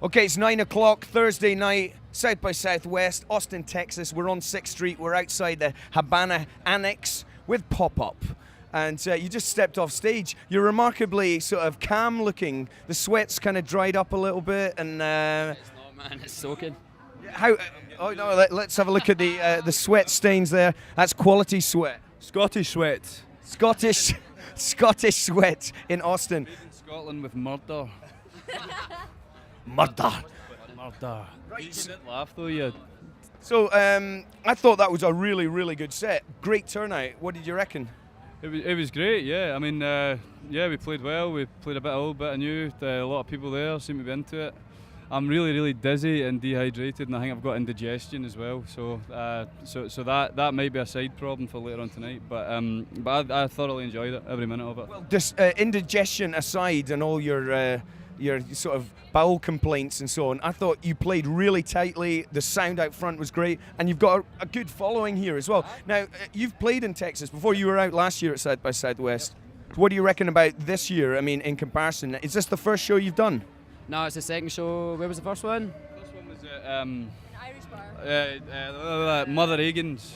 Okay, it's 9 o'clock, Thursday night, South by Southwest, Austin, Texas. We're on 6th Street. We're outside the Habana Annex with Popup. And you just stepped off stage. You're remarkably sort of calm looking. The sweat's kind of dried up a little bit. And It's not, man. It's soaking. how? Oh no, let's have a look at the sweat stains there. That's quality sweat. Scottish sweat. Scottish sweat in Austin. Made in Scotland with murder. Murder. Murder. Right. You didn't laugh though, you. So I thought that was a really, really good set. Great turnout. What did you reckon? It was great, yeah. I mean, we played well. We played a bit of old, bit of new. A lot of people there seem to be into it. I'm really, really dizzy and dehydrated, and I think I've got indigestion as well. So that might be a side problem for later on tonight. But I thoroughly enjoyed it, every minute of it. Well, this indigestion aside and all your sort of bowel complaints and so on, I thought you played really tightly. The sound out front was great, and you've got a good following here as well. Now, you've played in Texas before. You were out last year at South by Southwest. What do you reckon about this year? I mean, in comparison, is this the first show you've done? No, it's the second show. Where was the first one? First one was at An Irish bar. Mother Egan's,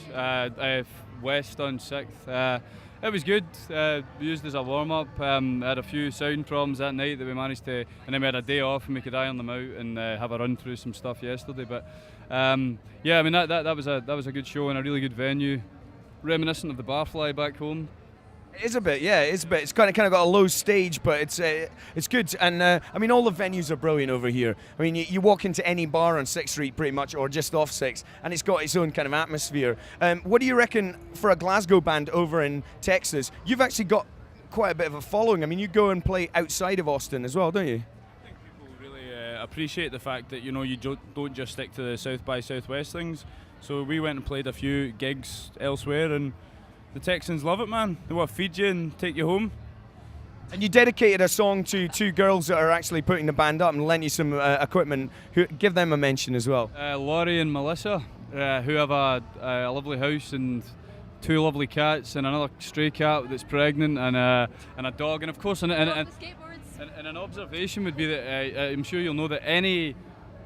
west on 6th. It was good. We used as a warm-up. Had a few sound problems that night that we managed to, and then we had a day off and we could iron them out and have a run through some stuff yesterday. But yeah, I mean that was a good show and a really good venue, reminiscent of the Barfly back home. It is a bit, yeah. It's a bit. It's kind of got a low stage, but it's good. And I mean, all the venues are brilliant over here. I mean, you walk into any bar on 6th Street, pretty much, or just off 6th, and it's got its own kind of atmosphere. What do you reckon for a Glasgow band over in Texas? You've actually got quite a bit of a following. I mean, you go and play outside of Austin as well, don't you? I think people really appreciate the fact that you don't just stick to the South by Southwest things. So we went and played a few gigs elsewhere, and the Texans love it, man. They want to feed you and take you home. And you dedicated a song to two girls that are actually putting the band up and lent you some equipment. Give them a mention as well. Laurie and Melissa, who have a lovely house and two lovely cats and another stray cat that's pregnant and a dog. And of course, and an observation would be that I'm sure you'll know that any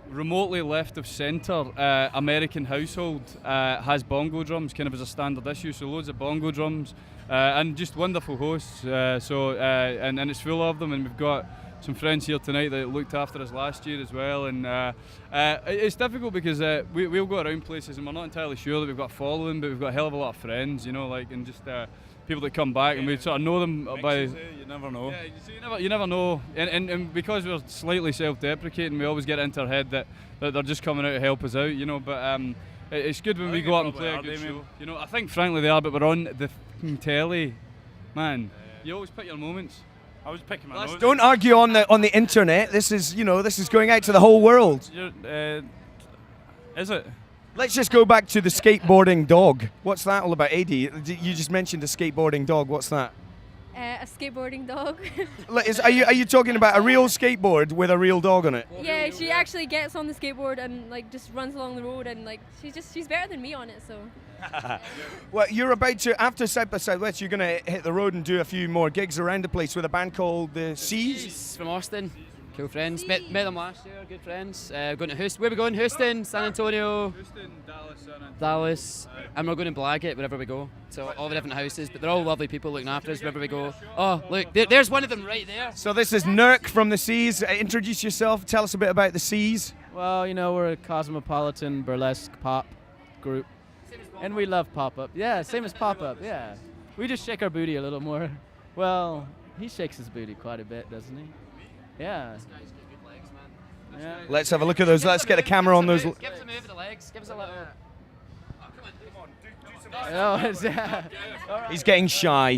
remotely left of centre American household has bongo drums kind of as a standard issue, so loads of bongo drums and just wonderful hosts, and it's full of them, and we've got some friends here tonight that looked after us last year as well, and it's difficult because we'll go around places and we're not entirely sure that we've got a following, but we've got a hell of a lot of friends, and just people that come back and we sort of know them by. You never know. Yeah, so you never know, and because we're slightly self-deprecating, we always get into our head that they're just coming out to help us out, But it's good when we go out and play a good show. I think frankly they are, but we're on the telly, man. You always pick your moments. I was picking my nose. Don't argue on the internet. This is going out to the whole world. Is it? Let's just go back to the skateboarding dog. What's that all about, AD? You just mentioned a skateboarding dog. What's that? A skateboarding dog. Are you talking about a real skateboard with a real dog on it? Yeah, she actually gets on the skateboard and just runs along the road, and she's better than me on it, so. Well, you're about to, after South by Southwest, you're going to hit the road and do a few more gigs around the place with a band called the Seas. From Austin. Cool friends. Met them last year, good friends. Going to Houston. Where are we going? Houston, San Antonio, Houston, Dallas, San Antonio. Dallas, and we're going to Blaggett wherever we go. So all the different houses, but they're all lovely people looking after us wherever we go. Oh, look, there's one of them right there. So this is Nurk from the Seas. Introduce yourself. Tell us a bit about the Seas. Well, we're a cosmopolitan burlesque pop group, and we love Popup. Yeah, same as Popup. Yeah, we just shake our booty a little more. Well, he shakes his booty quite a bit, doesn't he? Yeah. This guy's got good legs, man. Yeah. Let's have a look at those. Let's get a camera on those. Give us a move of the legs. Give us a little. Oh, come on. Oh, yeah. All right. He's getting shy.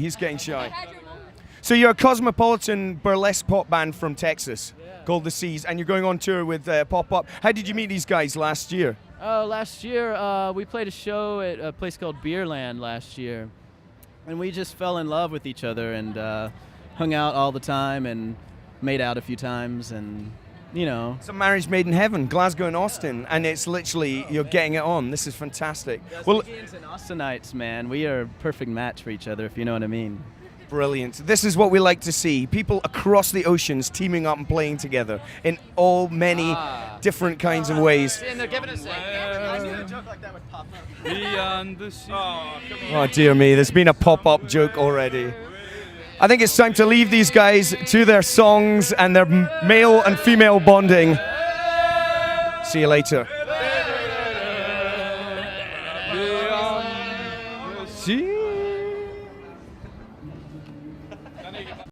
So you're a cosmopolitan burlesque pop band from Texas called the Seas, and you're going on tour with Popup. How did you meet these guys last year? Oh, last year we played a show at a place called Beerland last year, and we just fell in love with each other and hung out all the time and made out a few times, and It's a marriage made in heaven, Glasgow and Austin, and it's literally you're getting it on. This is fantastic. Well, and Austinites, man, we are a perfect match for each other, if you know what I mean. Brilliant. This is what we like to see. People across the oceans teaming up and playing together in all many different kinds of ways. And they're giving us Me and the sea. Oh dear me, there's been a pop-up joke already. I think it's time to leave these guys to their songs and their male and female bonding. See you later. See?